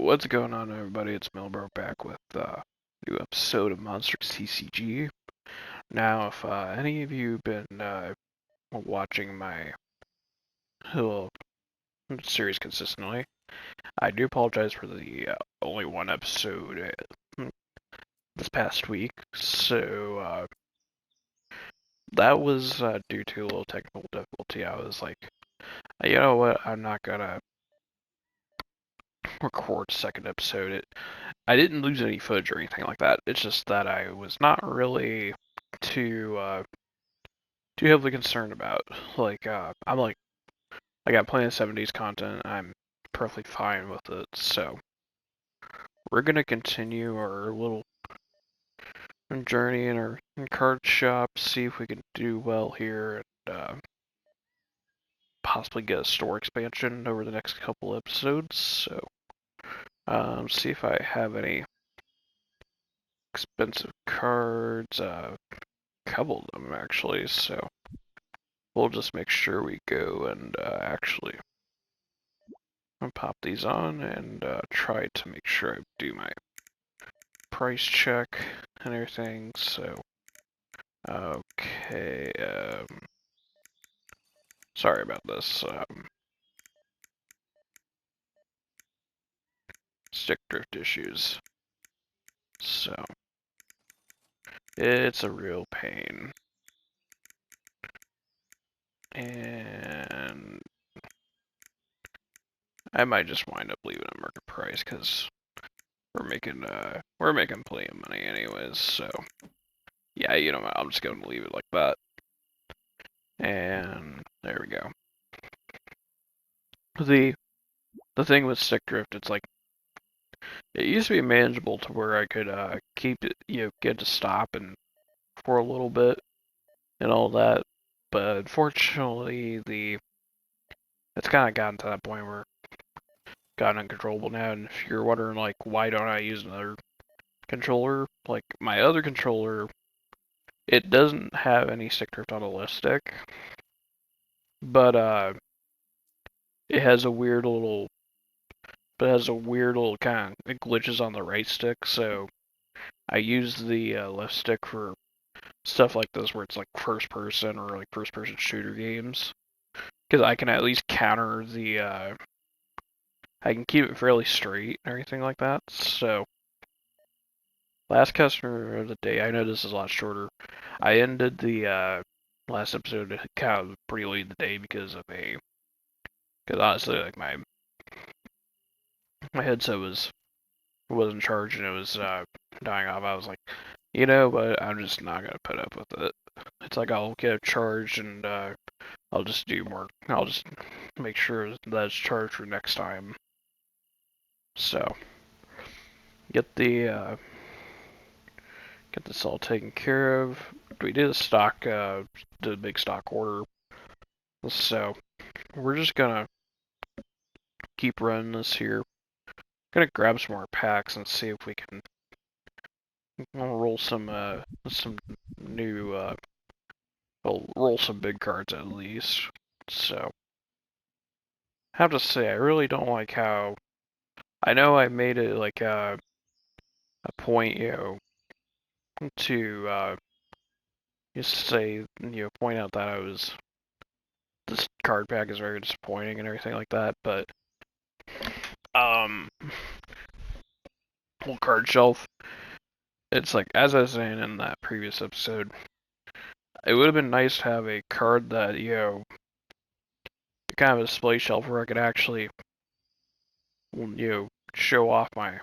What's going on, everybody? It's Milbro back with a new episode of Monstrix TCG. Now, if any of you been watching my little series consistently, I do apologize for the only one episode this past week. So that was due to a little technical difficulty. I was like, you know what? I'm not gonna record a second episode. I didn't lose any footage or anything like that. It's just that I was not really too heavily concerned about. I got plenty of 70s content. I'm perfectly fine with it. So we're gonna continue our little journey in our card shop, see if we can do well here, and possibly get a store expansion over the next couple episodes. So see if I have any expensive cards. Couple of them actually. So we'll just make sure we go and actually pop these on and try to make sure I do my price check and everything. So, okay, sorry about this. Stick drift issues. So, it's a real pain. And I might just wind up leaving at market price because we're making plenty of money anyways. So, yeah, you know, I'm just going to leave it like that. And there we go. The thing with stick drift, it's like it used to be manageable to where I could keep it, get to stop and for a little bit and all that. But unfortunately, it's kind of gotten to that point where it's gotten uncontrollable now. And if you're wondering like why don't I use another controller, like my other controller, it doesn't have any stick drift on the left stick, but it has a weird little, kind of it glitches on the right stick. So I use the left stick for stuff like this where it's like first person or like first person shooter games because I can at least counter the I can keep it fairly straight and everything like that. So last customer of the day, I know this is a lot shorter. I ended the last episode kind of pretty late in the day because honestly like my headset wasn't charged and it was dying off. I was like, you know, but I'm just not gonna put up with it. It's like I'll get it charged and I'll just do more. I'll just make sure that it's charged for next time. So get get this all taken care of. We did a big stock order. So we're just gonna keep running this here. Gonna grab some more packs and see if we can roll some new roll some big cards at least. So I have to say I really don't like how I know I made it like a point, to just say, point out that this card pack is very disappointing and everything like that, but um, whole card shelf, it's like as I was saying in that previous episode, it would have been nice to have a card that kind of a display shelf where I could actually show off my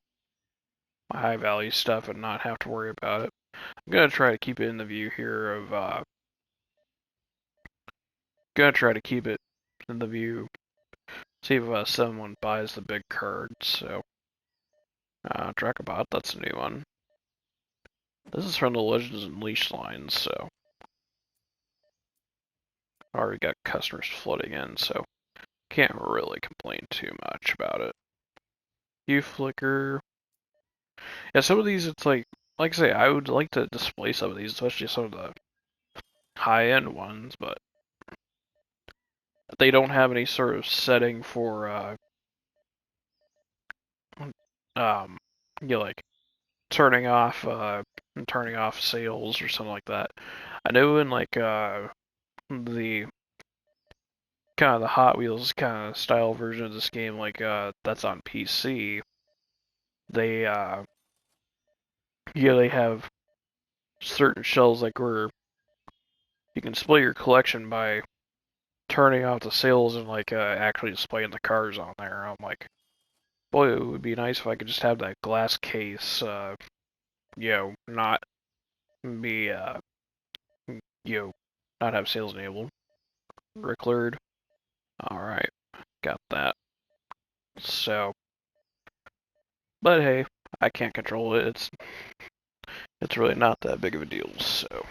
high value stuff and not have to worry about it. I'm gonna try to keep it in the view here of gonna try to keep it in the view. See if someone buys the big card. So Drakobot, that's a new one. This is from the Legends Unleashed line, so already got customers flooding in, so can't really complain too much about it. You Flicker. Yeah, some of these it's like I say, I would like to display some of these, especially some of the high-end ones, but they don't have any sort of setting for like turning off turning off sales or something like that. I know in like the kind of the Hot Wheels kind of style version of this game, like that's on PC, they they have certain shells like where you can display your collection by turning off the sales and like actually displaying the cars on there. I'm like, boy, it would be nice if I could just have that glass case, not be you know, not have sales enabled. Ricklered. Alright, got that. So, but hey, I can't control it. It's really not that big of a deal. So,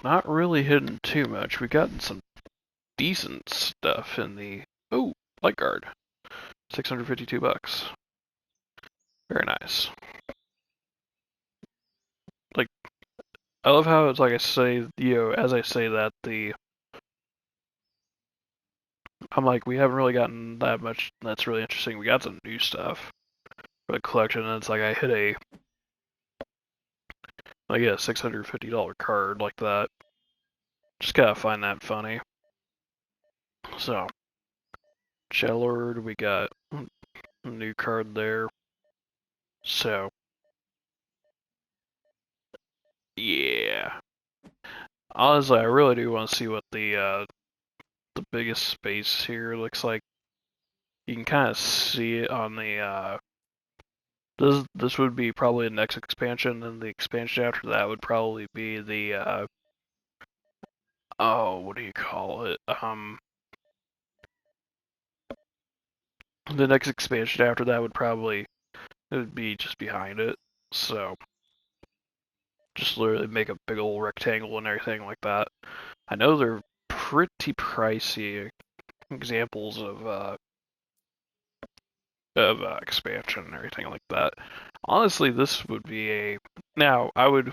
not really hitting too much. We got some decent stuff in the light guard. $652. Very nice. Like I love how it's like I say, as I say that I'm like we haven't really gotten that much that's really interesting. We got some new stuff for the collection, and it's like I hit a $650 card like that. Just gotta find that funny. So, Shellord, we got a new card there. So, yeah. Honestly, I really do want to see what the biggest space here looks like. You can kind of see it on the this would be probably the next expansion, and the expansion after that would probably be the what do you call it? The next expansion after that it would be just behind it. So just literally make a big old rectangle and everything like that. I know they're pretty pricey examples of expansion and everything like that. Honestly, this would be a now I would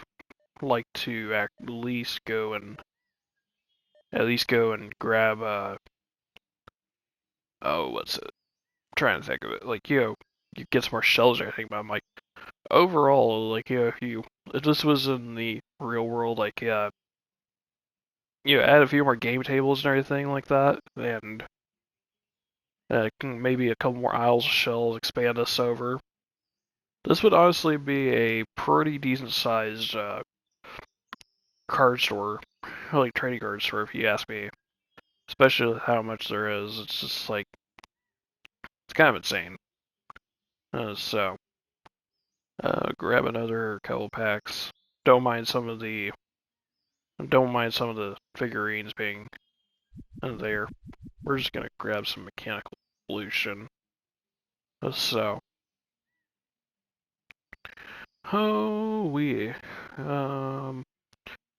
like to at least go and grab what's it? I'm trying to think of it. Like you get some more shells or anything, but I'm like overall, like if this was in the real world, like add a few more game tables and everything like that, and maybe a couple more aisles of shells, expand this over. This would honestly be a pretty decent sized card store, like trading card store, if you ask me. Especially with how much there is, it's just like it's kind of insane. So, grab another couple packs. Don't mind some of the don't mind some of the figurines being there. We're just gonna grab some mechanical pollution. So, we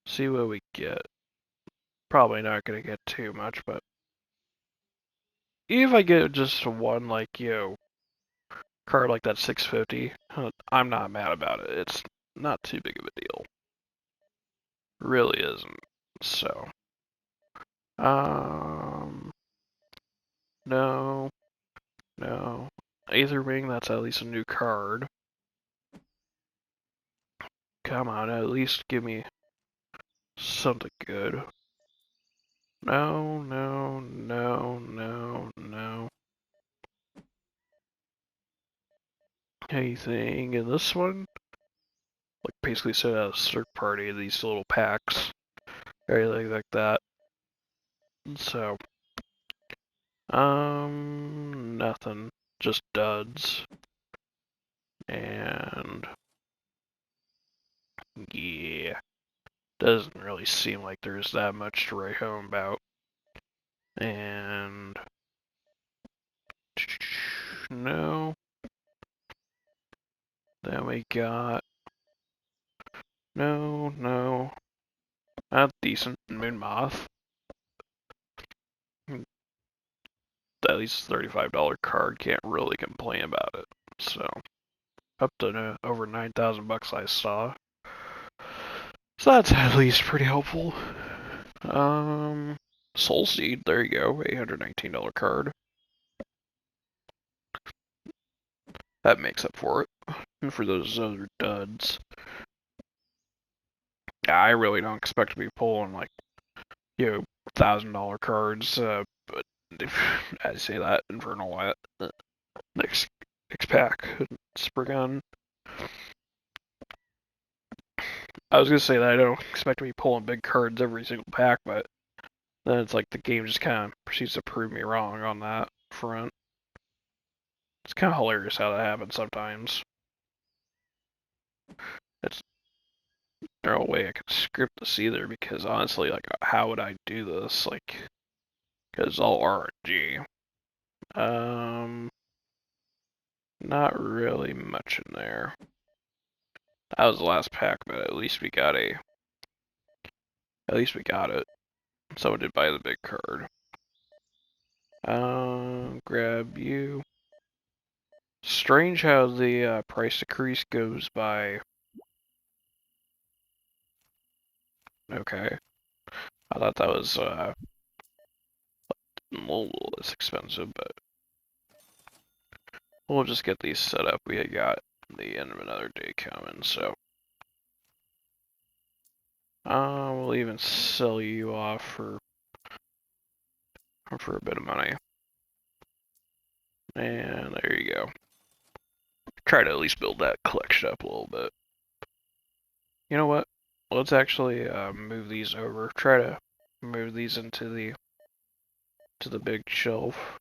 see what we get. Probably not gonna get too much, but if I get just one card like that 650, I'm not mad about it. It's not too big of a deal. Really isn't. So, um, no, no. Aetherwing, that's at least a new card. Come on, at least give me something good. No, no, no, no, no. Anything in this one? Like basically set out a third party, these little packs, everything like that. So, nothing. Just duds. And yeah, doesn't really seem like there's that much to write home about. And no. Then we got no. Not decent Moon Moth. At least $35 card, can't really complain about it. So up to over 9,000 bucks I saw. So that's at least pretty helpful. Soul Seed, there you go, $819 card. that makes up for it. And for those other duds, I really don't expect to be pulling like $1,000 cards. But I say that Infernal next pack, Spriggan. I was gonna say that I don't expect to be pulling big cards every single pack, but then it's like the game just kind of proceeds to prove me wrong on that front. It's kind of hilarious how that happens sometimes. It's no way I could script this either, because honestly, like, how would I do this? Like, because all RNG. Not really much in there. That was the last pack, but at least we got it. Someone did buy the big card. Grab you. Strange how the price decrease goes by. Okay. I thought that was a little less expensive, but we'll just get these set up. We got the end of another day coming, so we'll even sell you off for a bit of money. And there you go. Try to at least build that collection up a little bit. You know what? Let's actually move these over. Try to move these into the big shelf.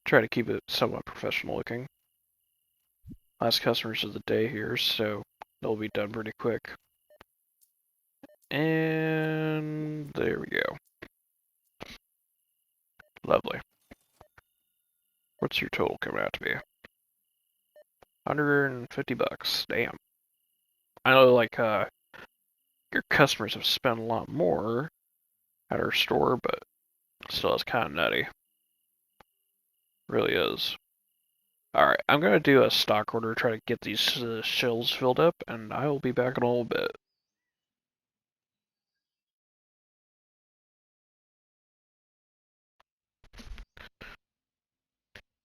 Try to keep it somewhat professional looking. Last customers of the day here, so they'll be done pretty quick. And there we go. Lovely. What's your total coming out to be? $150. Damn. I know, like, your customers have spent a lot more at our store, but still, it's kind of nutty. Really is. Alright, I'm gonna do a stock order, try to get these shells filled up, and I will be back in a little bit.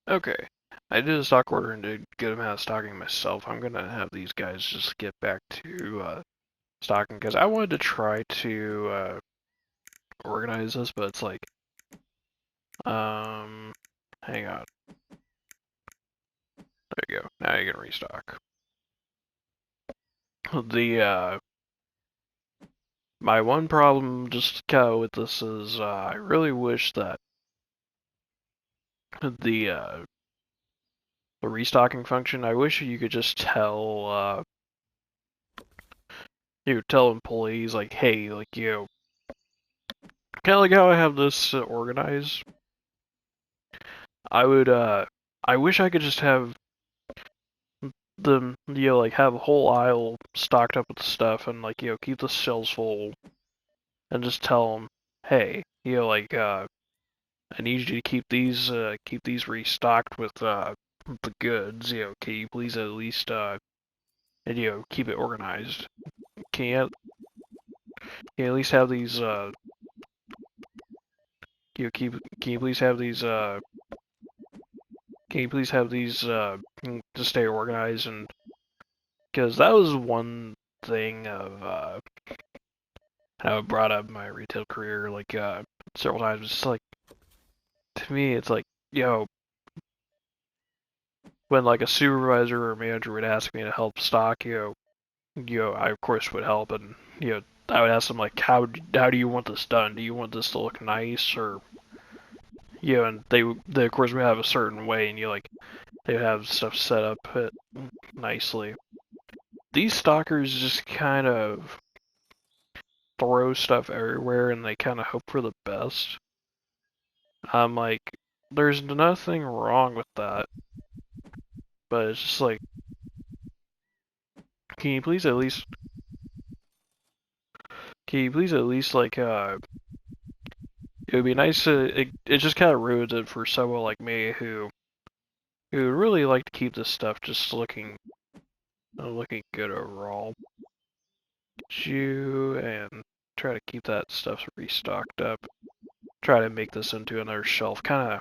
Okay, I did a stock order and did a good amount of stocking myself. I'm gonna have these guys just get back to stocking, because I wanted to try to organize this, but it's like, hang on. There you go. Now you can restock. My one problem just kind of with this is I really wish that the the restocking function, I wish you could just tell tell employees like, hey, like, kind of like how I have this organized. I wish I could just have them, like, have a whole aisle stocked up with stuff and, like, keep the shelves full and just tell them, hey, like, I need you to keep these restocked with the goods. Can you please at least and, keep it organized? Can you, can you at least have these can you please have these can you please have these to stay organized? And because that was one thing of how it brought up my retail career like several times. It's like, to me, it's like, when like a supervisor or manager would ask me to help stock, I of course would help, and I would ask them like, how do you want this done? Do you want this to look nice, or and they of course would have a certain way, and they would have stuff set up nicely. These stalkers just kind of throw stuff everywhere, and they kind of hope for the best. I'm like, there's nothing wrong with that, but it's just like, can you please at least like it would be nice to it just kind of ruins it for someone like me who would really like to keep this stuff just looking good overall. And try to keep that stuff restocked up. Try to make this into another shelf. Kind of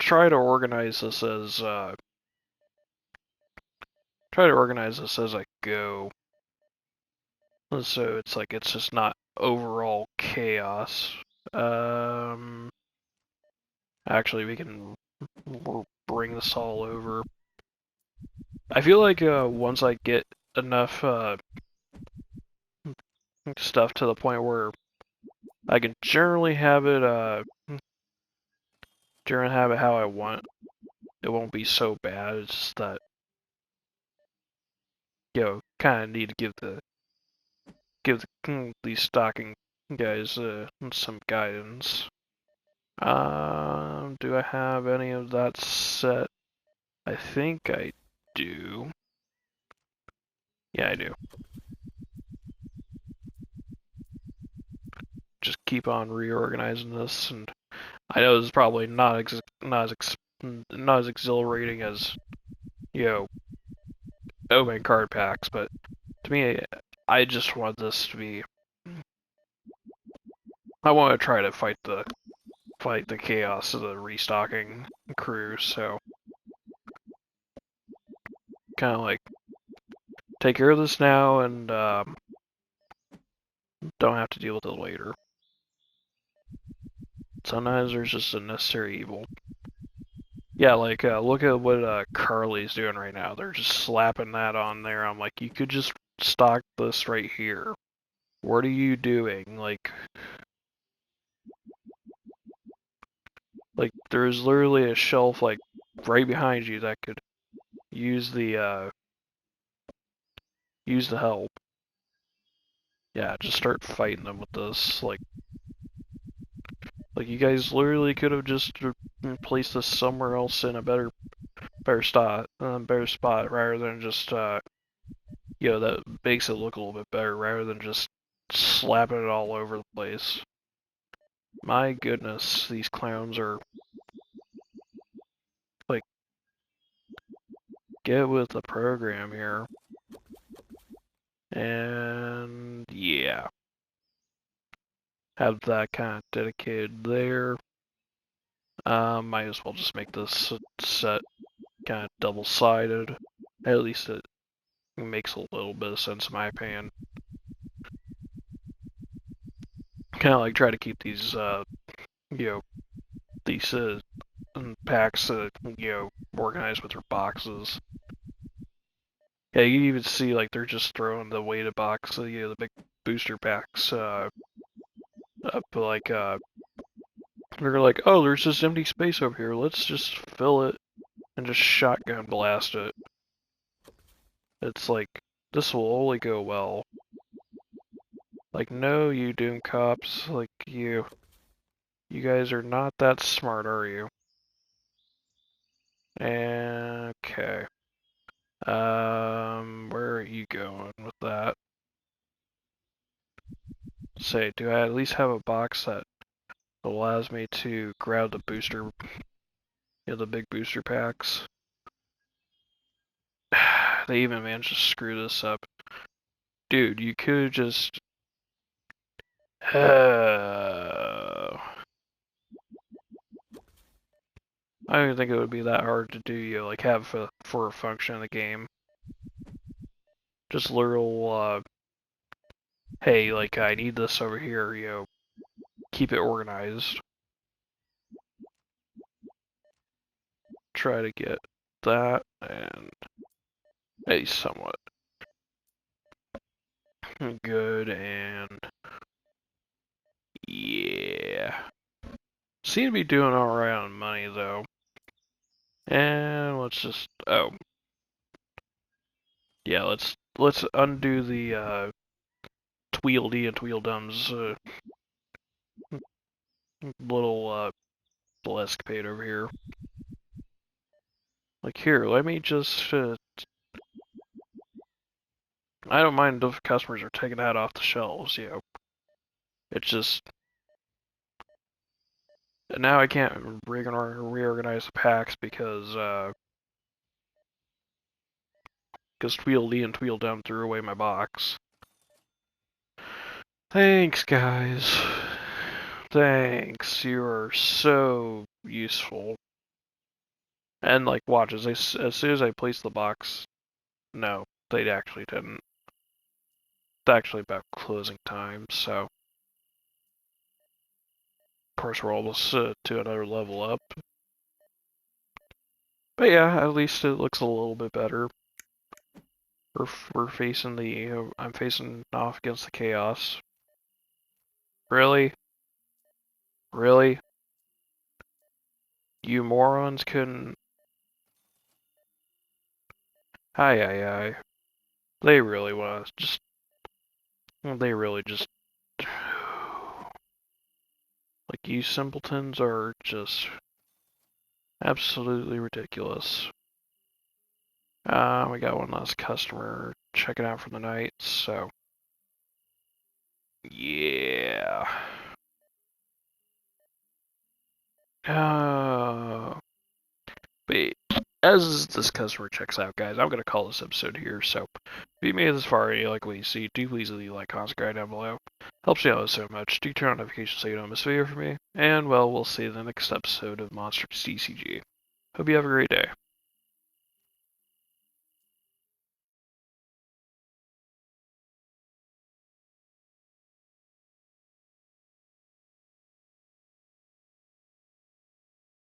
try to organize this as I go. So it's like it's just not overall chaos. Actually, we can bring this all over. I feel like once I get enough stuff to the point where I can generally have it how I want, it won't be so bad. It's just that kind of need to give these stocking guys some guidance. Do I have any of that set? I think I do. Yeah, I do. Just keep on reorganizing this, and I know this is probably not as exhilarating as opening card packs, but to me, I just want this to be. I want to try to fight the chaos of the restocking crew, so kind of like take care of this now and don't have to deal with it later. Sometimes there's just a necessary evil. Yeah, like look at what Carly's doing right now. They're just slapping that on there. I'm like, you could just stock this right here. What are you doing? Like there's literally a shelf like right behind you that could use the help. Yeah, just start fighting them with this. Like you guys literally could have just placed this somewhere else in a better spot rather than just that makes it look a little bit better rather than just slapping it all over the place. My goodness, these clowns are like, get with the program here. And yeah, have that kind of dedicated there. Might as well just make this set kind of double-sided. At least it makes a little bit of sense in my opinion. Kind of like try to keep these, these packs, organized with their boxes. Yeah, you can even see like they're just throwing the weighted box, the big booster packs, up like they're like, oh, there's this empty space over here. Let's just fill it and just shotgun blast it. It's like this will only go well. Like, no, you Doom cops, like you guys are not that smart, are you? Okay. Where are you going with that? Say, do I at least have a box that allows me to grab the booster, the big booster packs? They even managed to screw this up. Dude, you could just... I don't think it would be that hard to do, like have for a function in the game. Just literal, hey, like I need this over here, keep it organized. Try to get that and a somewhat good and yeah. Seem to be doing alright on money though. And let's just yeah, let's undo the Tweedledee and Tweedledum's little escapade over here. Like here, let me just I don't mind if customers are taking that off the shelves, It's just now I can't reorganize the packs because Tweedledee and Tweedledum threw away my box. Thanks, guys. Thanks. You are so useful. And like, watch as soon as I placed the box, no, they actually didn't. It's actually about closing time, so of course we're almost to another level up. But yeah, at least it looks a little bit better. We're facing the I'm facing off against the chaos. Really, really, you morons couldn't. Hi, hi, hi. They really want to just. They really just. Like, you simpletons are just absolutely ridiculous. We got one last customer checking out for the night, so yeah. But as this customer checks out, guys, I'm gonna call this episode here. So if you made it this far and you like what you see, do please leave a like, comment, subscribe down below. Helps me out so much. Do turn on notifications so you don't miss a video from me. And well, we'll see you in the next episode of Monstrix TCG. Hope you have a great day.